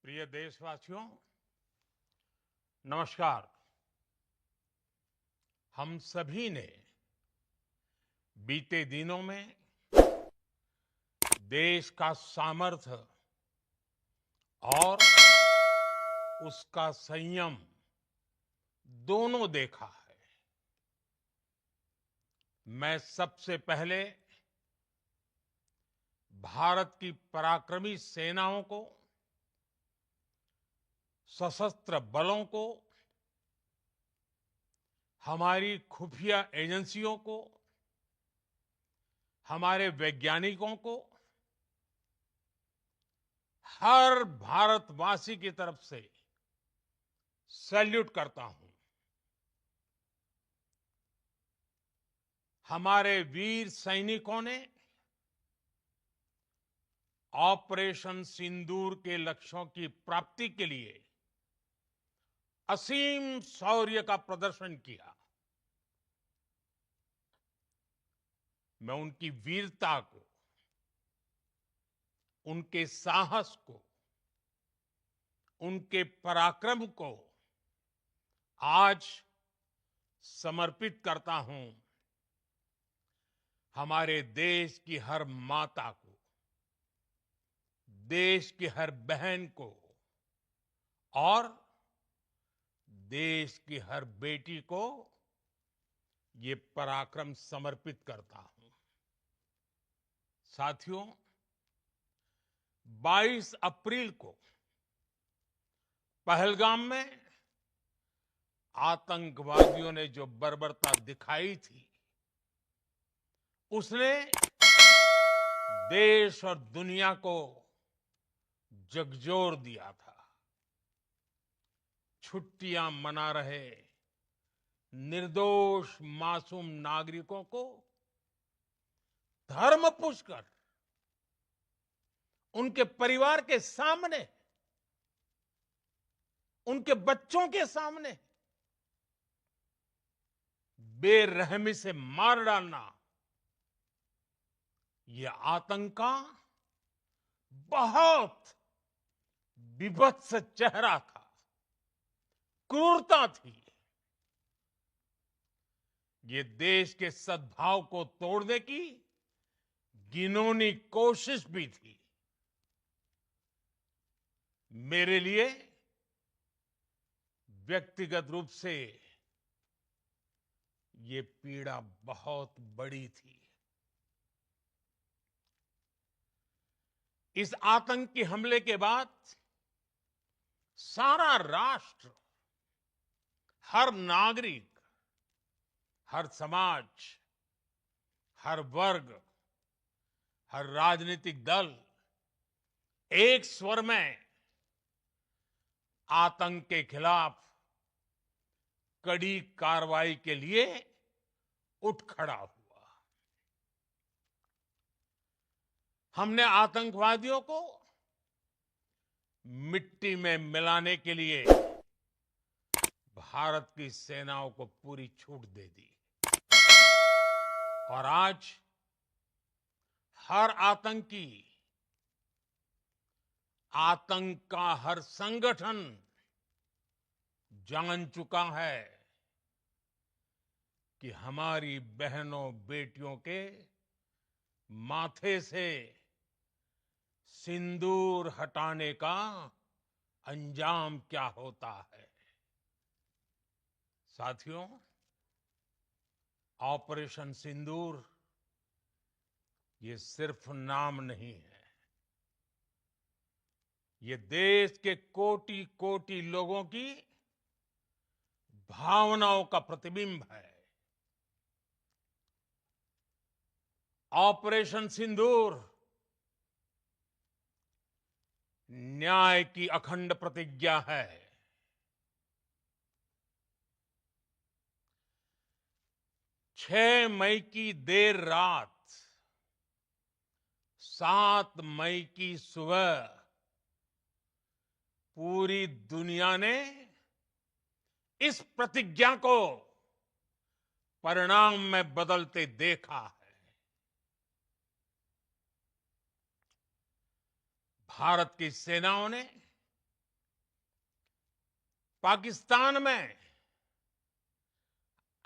प्रिय देशवासियों, नमस्कार। हम सभी ने बीते दिनों में देश का सामर्थ्य और उसका संयम दोनों देखा है। मैं सबसे पहले भारत की पराक्रमी सेनाओं को, सशस्त्र बलों को, हमारी खुफिया एजेंसियों को, हमारे वैज्ञानिकों को, हर भारतवासी की तरफ से सैल्यूट करता हूं। हमारे वीर सैनिकों ने ऑपरेशन सिंदूर के लक्ष्यों की प्राप्ति के लिए असीम शौर्य का प्रदर्शन किया। मैं उनकी वीरता को, उनके साहस को, उनके पराक्रम को आज समर्पित करता हूं हमारे देश की हर माता को, देश की हर बहन को और देश की हर बेटी को ये पराक्रम समर्पित करता हूं। साथियों, 22 अप्रैल को पहलगाम में आतंकवादियों ने जो बर्बरता दिखाई थी, उसने देश और दुनिया को झकझोर दिया था। छुट्टियां मना रहे निर्दोष मासूम नागरिकों को धर्म पूछकर उनके परिवार के सामने, उनके बच्चों के सामने बेरहमी से मार डालना, यह आतंक का बहुत विभत्स चेहरा था, क्रूरता थी। ये देश के सद्भाव को तोड़ने की घिनौनी कोशिश भी थी। मेरे लिए व्यक्तिगत रूप से ये पीड़ा बहुत बड़ी थी। इस आतंकी हमले के बाद सारा राष्ट्र, हर नागरिक, हर समाज, हर वर्ग, हर राजनीतिक दल एक स्वर में आतंक के खिलाफ कड़ी कार्रवाई के लिए उठ खड़ा हुआ। हमने आतंकवादियों को मिट्टी में मिलाने के लिए भारत की सेनाओं को पूरी छूट दे दी और आज हर आतंकी, आतंक का हर संगठन जान चुका है कि हमारी बहनों बेटियों के माथे से सिंदूर हटाने का अंजाम क्या होता है। साथियों, ऑपरेशन सिंदूर ये सिर्फ नाम नहीं है, ये देश के कोटि कोटि लोगों की भावनाओं का प्रतिबिंब है। ऑपरेशन सिंदूर न्याय की अखंड प्रतिज्ञा है। 6 मई की देर रात, 7 मई की सुबह पूरी दुनिया ने इस प्रतिज्ञा को परिणाम में बदलते देखा है। भारत की सेनाओं ने पाकिस्तान में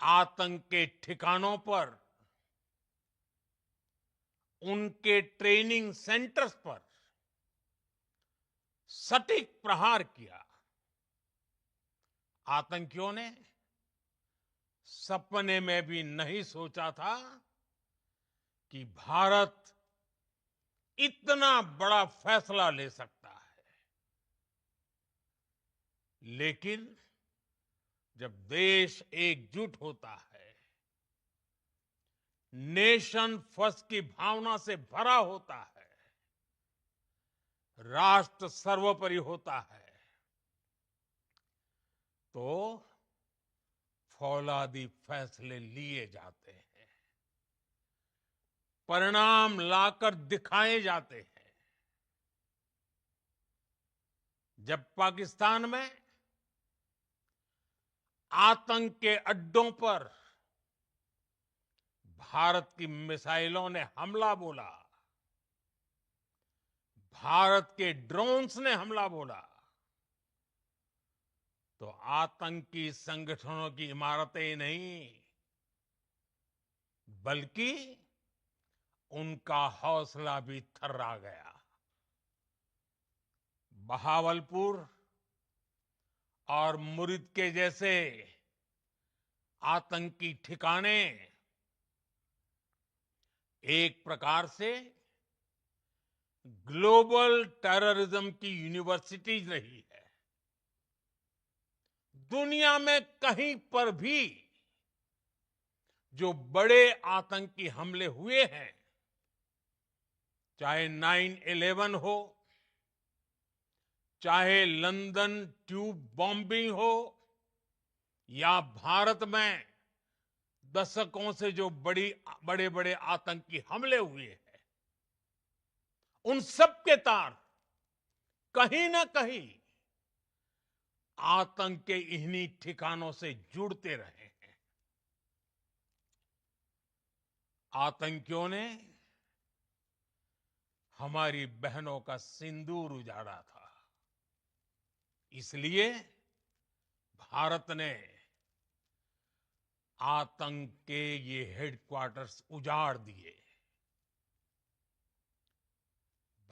आतंक के ठिकानों पर, उनके ट्रेनिंग सेंटर्स पर सटीक प्रहार किया। आतंकियों ने सपने में भी नहीं सोचा था कि भारत इतना बड़ा फैसला ले सकता है। लेकिन जब देश एकजुट होता है, नेशन फर्स्ट की भावना से भरा होता है, राष्ट्र सर्वोपरि होता है, तो फौलादी फैसले लिए जाते हैं, परिणाम लाकर दिखाए जाते हैं। जब पाकिस्तान में आतंक के अड्डों पर भारत की मिसाइलों ने हमला बोला, भारत के ड्रोन्स ने हमला बोला, तो आतंकी संगठनों की इमारतें नहीं, बल्कि उनका हौसला भी थर्रा गया। बहावलपुर और मुरिद के जैसे आतंकी ठिकाने एक प्रकार से ग्लोबल टेररिज्म की यूनिवर्सिटीज रही है। दुनिया में कहीं पर भी जो बड़े आतंकी हमले हुए हैं, चाहे 9/11 हो, चाहे लंदन ट्यूब बॉम्बिंग हो, या भारत में दशकों से जो बड़े बड़े आतंकी हमले हुए हैं, उन सब के तार कहीं ना कहीं आतंक के इन्हीं ठिकानों से जुड़ते रहे हैं। आतंकियों ने हमारी बहनों का सिंदूर उजाड़ा था, इसलिए भारत ने आतंक के ये हेडक्वार्टर्स उजाड़ दिए।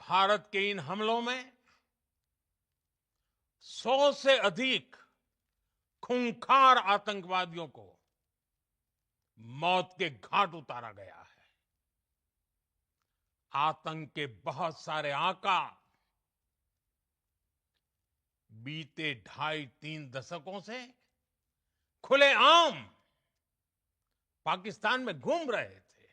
भारत के इन हमलों में 100 से अधिक खूंखार आतंकवादियों को मौत के घाट उतारा गया है। आतंक के बहुत सारे आका बीते 2.5-3 दशकों से खुलेआम पाकिस्तान में घूम रहे थे,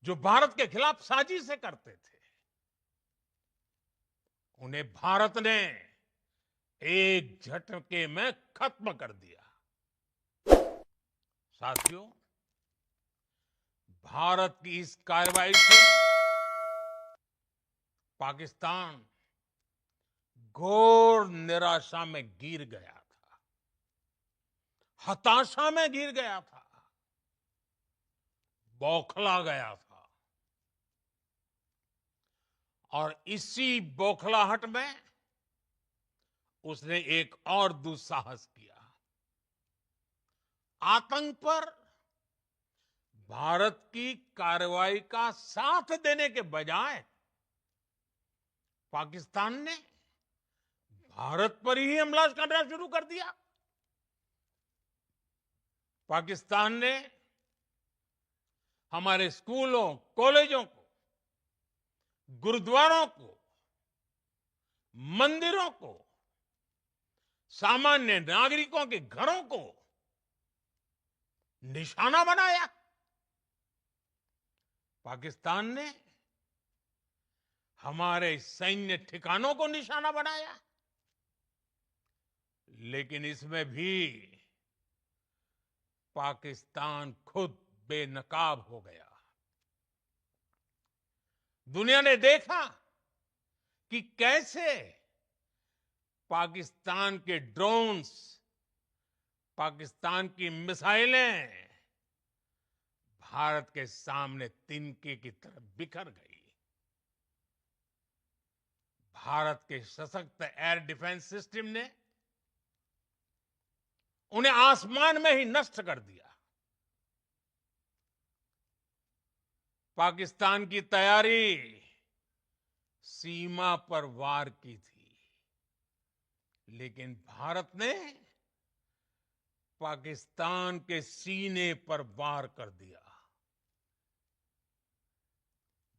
जो भारत के खिलाफ साजिशें करते थे। उन्हें भारत ने एक झटके में खत्म कर दिया। साथियों, भारत की इस कार्रवाई से पाकिस्तान घोर निराशा में गिर गया था, हताशा में गिर गया था, बौखला गया था। और इसी बौखलाहट में उसने एक और दुस्साहस किया। आतंक पर भारत की कार्रवाई का साथ देने के बजाय पाकिस्तान ने भारत पर ही हमला करना शुरू कर दिया। पाकिस्तान ने हमारे स्कूलों, कॉलेजों को, गुरुद्वारों को, मंदिरों को, सामान्य नागरिकों के घरों को निशाना बनाया। पाकिस्तान ने हमारे सैन्य ठिकानों को निशाना बनाया। लेकिन इसमें भी पाकिस्तान खुद बेनकाब हो गया। दुनिया ने देखा कि कैसे पाकिस्तान के ड्रोन्स, पाकिस्तान की मिसाइलें भारत के सामने तिनके की तरह बिखर गई। भारत के सशक्त एयर डिफेंस सिस्टम ने उन्हें आसमान में ही नष्ट कर दिया। पाकिस्तान की तैयारी सीमा पर वार की थी, लेकिन भारत ने पाकिस्तान के सीने पर वार कर दिया।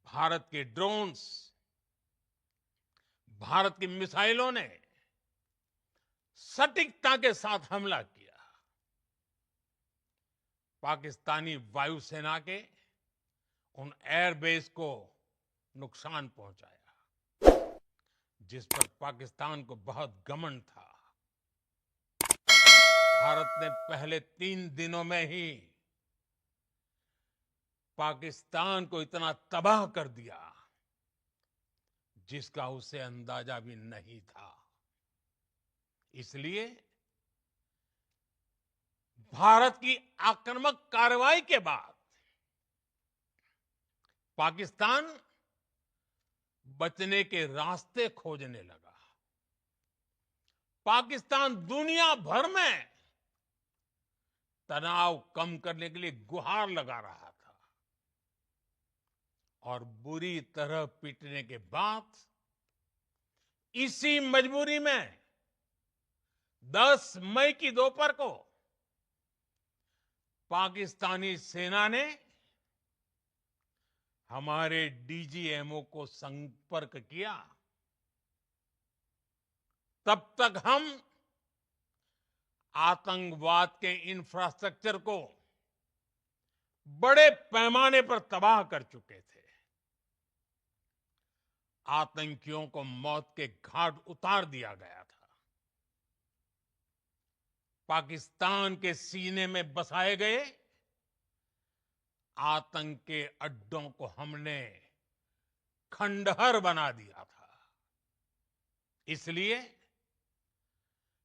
भारत के ड्रोन्स, भारत की मिसाइलों ने सटीकता के साथ हमला किया। पाकिस्तानी वायुसेना के उन एयरबेस को नुकसान पहुंचाया, जिस पर पाकिस्तान को बहुत घमंड था। भारत ने पहले 3 दिनों में ही पाकिस्तान को इतना तबाह कर दिया जिसका उसे अंदाजा भी नहीं था। इसलिए भारत की आक्रामक कार्रवाई के बाद पाकिस्तान बचने के रास्ते खोजने लगा। पाकिस्तान दुनिया भर में तनाव कम करने के लिए गुहार लगा रहा था और बुरी तरह पीटने के बाद इसी मजबूरी में 10 मई की दोपहर को पाकिस्तानी सेना ने हमारे डीजीएमओ को संपर्क किया। तब तक हम आतंकवाद के इंफ्रास्ट्रक्चर को बड़े पैमाने पर तबाह कर चुके थे। आतंकियों को मौत के घाट उतार दिया गया था। पाकिस्तान के सीने में बसाए गए आतंक के अड्डों को हमने खंडहर बना दिया था। इसलिए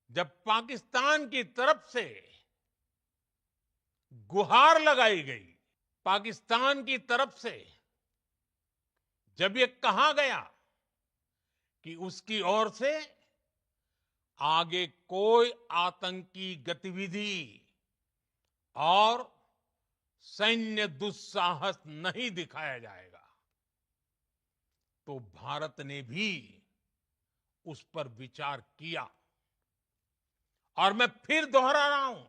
जब पाकिस्तान की तरफ से गुहार लगाई गई, पाकिस्तान की तरफ से जब ये कहा गया कि उसकी ओर से आगे कोई आतंकी गतिविधि और सैन्य दुस्साहस नहीं दिखाया जाएगा, तो भारत ने भी उस पर विचार किया। और मैं फिर दोहरा रहा हूं,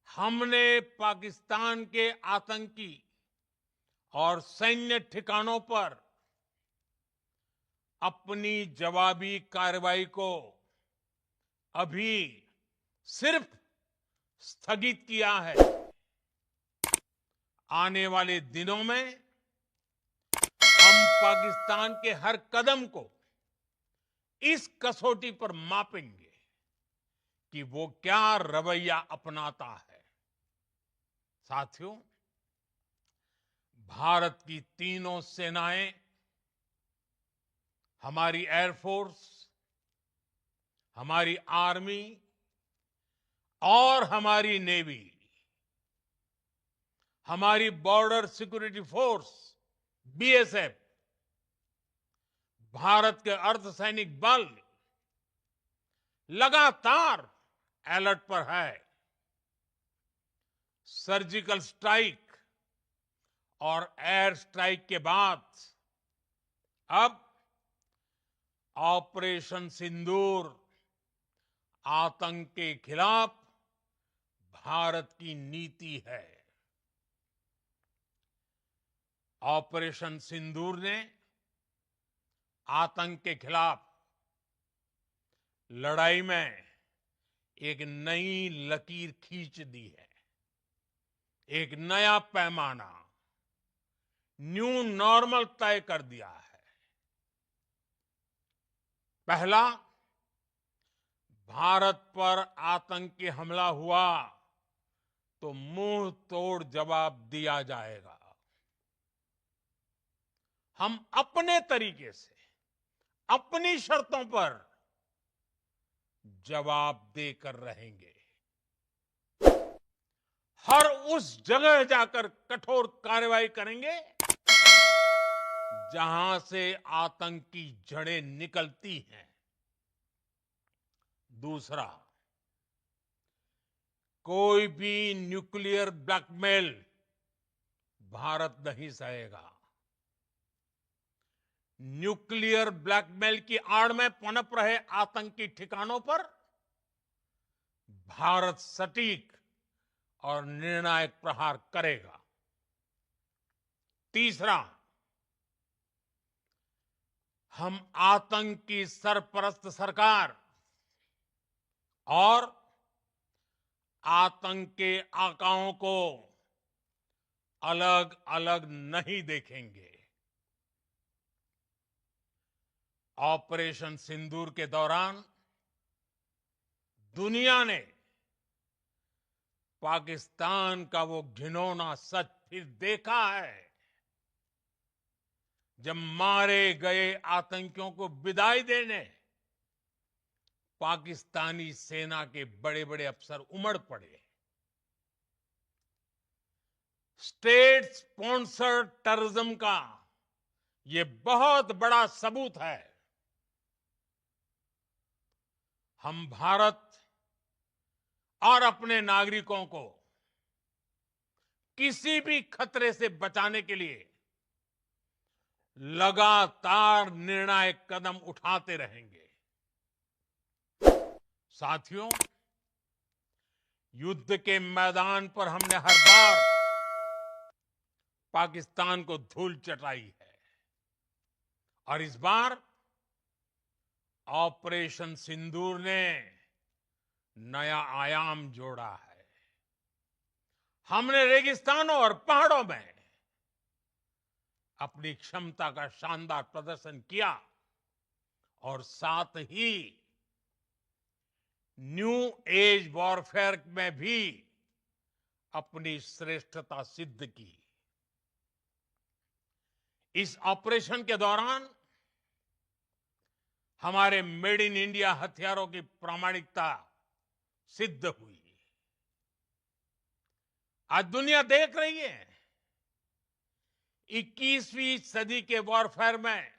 हमने पाकिस्तान के आतंकी और सैन्य ठिकानों पर अपनी जवाबी कार्रवाई को अभी सिर्फ स्थगित किया है। आने वाले दिनों में हम पाकिस्तान के हर कदम को इस कसौटी पर मापेंगे कि वो क्या रवैया अपनाता है। साथियों, भारत की तीनों सेनाएं, हमारी एयरफोर्स, हमारी आर्मी और हमारी नेवी, हमारी border security force BSF, Bharat के अर्धसैनिक बल लगातार अलर्ट पर है। सर्जिकल स्ट्राइक और एयर स्ट्राइक के बाद अब ऑपरेशन सिंदूर आतंक के खिलाफ भारत की नीति है। ऑपरेशन सिंदूर ने आतंक के खिलाफ लड़ाई में एक नई लकीर खींच दी है, एक नया पैमाना, न्यू नॉर्मल तय कर दिया है। पहला, भारत पर आतंकी हमला हुआ तो मुंह तोड़ जवाब दिया जाएगा। हम अपने तरीके से, अपनी शर्तों पर जवाब देकर रहेंगे। हर उस जगह जाकर कठोर कार्रवाई करेंगे जहां से आतंक की जड़ें निकलती हैं। दूसरा, कोई भी न्यूक्लियर ब्लैकमेल भारत नहीं सहेगा। न्यूक्लियर ब्लैकमेल की आड़ में पनप रहे आतंकी ठिकानों पर भारत सटीक और निर्णायक प्रहार करेगा। तीसरा, हम आतंक की सरपरस्त सरकार और आतंक के आकाओं को अलग अलग नहीं देखेंगे। ऑपरेशन सिंदूर के दौरान दुनिया ने पाकिस्तान का वो घिनौना सच फिर देखा है, जब मारे गए आतंकियों को विदाई देने पाकिस्तानी सेना के बड़े बड़े अफसर उमड़ पड़े। स्टेट स्पॉन्सर्ड टेररिज्म का ये बहुत बड़ा सबूत है। हम भारत और अपने नागरिकों को किसी भी खतरे से बचाने के लिए लगातार निर्णायक कदम उठाते रहेंगे। साथियों, युद्ध के मैदान पर हमने हर बार पाकिस्तान को धूल चटाई है और इस बार ऑपरेशन सिंदूर ने नया आयाम जोड़ा है। हमने रेगिस्तानों और पहाड़ों में अपनी क्षमता का शानदार प्रदर्शन किया और साथ ही न्यू एज वॉरफेयर में भी अपनी श्रेष्ठता सिद्ध की। इस ऑपरेशन के दौरान हमारे मेड इन इंडिया हथियारों की प्रामाणिकता सिद्ध हुई। आज दुनिया देख रही है 21वीं सदी के वॉरफेयर में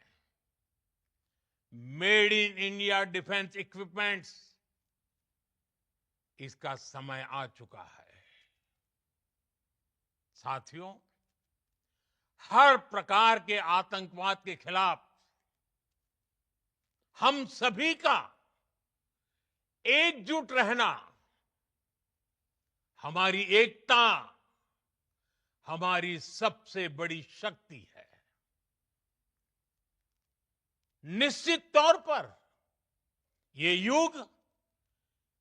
made in India defence equipments, इसका समय आ चुका है। साथियों, हर प्रकार के आतंकवाद के खिलाफ हम सभी का एकजुट रहना हमारी एकता, हमारी सबसे बड़ी शक्ति है। निश्चित तौर पर ये युग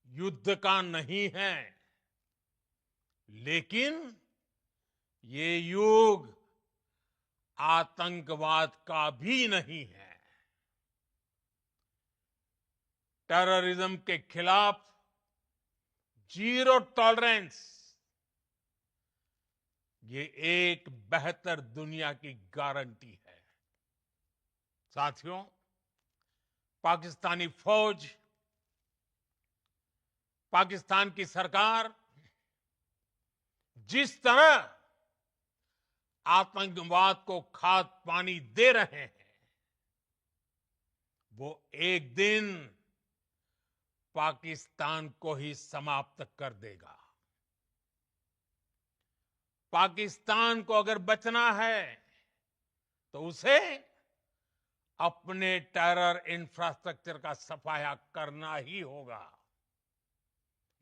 युद्ध का नहीं है, लेकिन ये युग आतंकवाद का भी नहीं है। टेररिज्म के खिलाफ जीरो टॉलरेंस, ये एक बेहतर दुनिया की गारंटी है। साथियों, पाकिस्तानी फौज, पाकिस्तान की सरकार जिस तरह आतंकवाद को खाद पानी दे रहे हैं, वो एक दिन पाकिस्तान को ही समाप्त कर देगा। पाकिस्तान को अगर बचना है तो उसे अपने टेरर इंफ्रास्ट्रक्चर का सफाया करना ही होगा।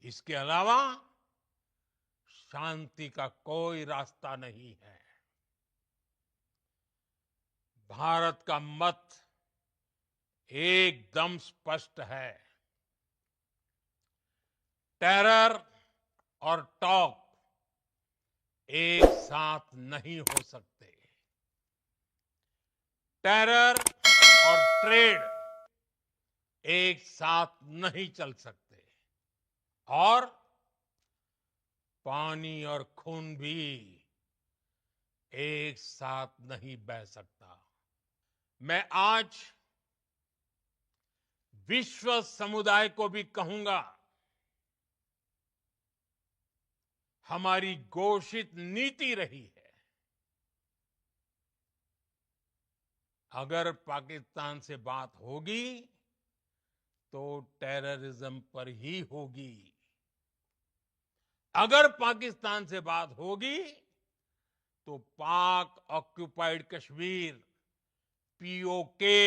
इसके अलावा शांति का कोई रास्ता नहीं है। भारत का मत एकदम स्पष्ट है। टेरर और टॉक एक साथ नहीं हो सकते। टेरर और ट्रेड एक साथ नहीं चल सकते और पानी और खून भी एक साथ नहीं बह सकता। मैं आज विश्व समुदाय को भी कहूंगा, हमारी घोषित नीति रही है अगर पाकिस्तान से बात होगी तो टेररिज्म पर ही होगी। अगर पाकिस्तान से बात होगी तो पाक ऑक्युपाइड कश्मीर पीओके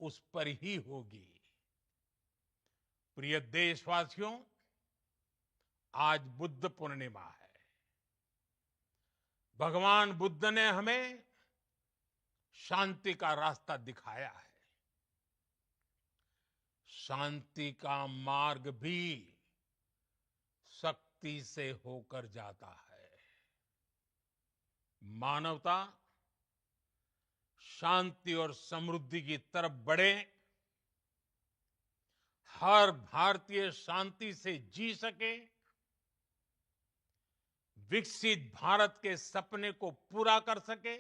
उस पर ही होगी। प्रिय देशवासियों, आज बुद्ध पूर्णिमा है। भगवान बुद्ध ने हमें शांति का रास्ता दिखाया है। शांति का मार्ग भी शक्ति से होकर जाता है। मानवता शांति और समृद्धि की तरफ बढ़े, हर भारतीय शांति से जी सके, विकसित भारत के सपने को पूरा कर सके,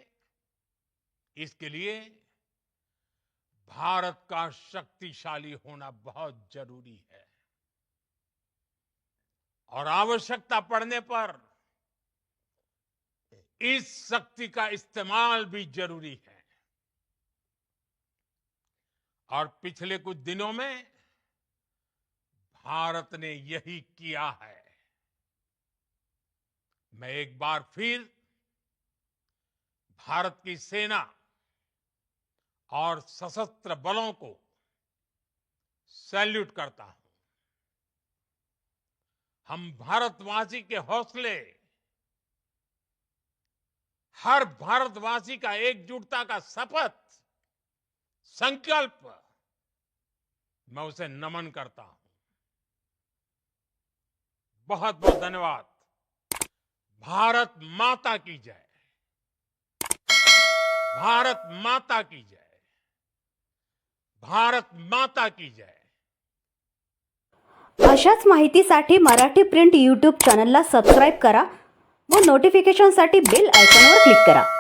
इसके लिए भारत का शक्तिशाली होना बहुत जरूरी है। और आवश्यकता पड़ने पर इस शक्ति का इस्तेमाल भी जरूरी है। और पिछले कुछ दिनों में भारत ने यही किया है। मैं एक बार फिर भारत की सेना और सशस्त्र बलों को सैल्यूट करता हूं। हम भारतवासी के हौसले, हर भारतवासी का एकजुटता का शपथ, संकल्प, मैं उसे नमन करता हूं। बहुत बहुत धन्यवाद। भारत माता की जय। भारत माता की जय। भारत माता की जय। अशाच माहितीसाठी मराठी प्रिंट यूट्यूब चॅनलला सबस्क्राइब करा व नोटिफिकेशनसाठी बेल आयकॉनवर क्लिक करा।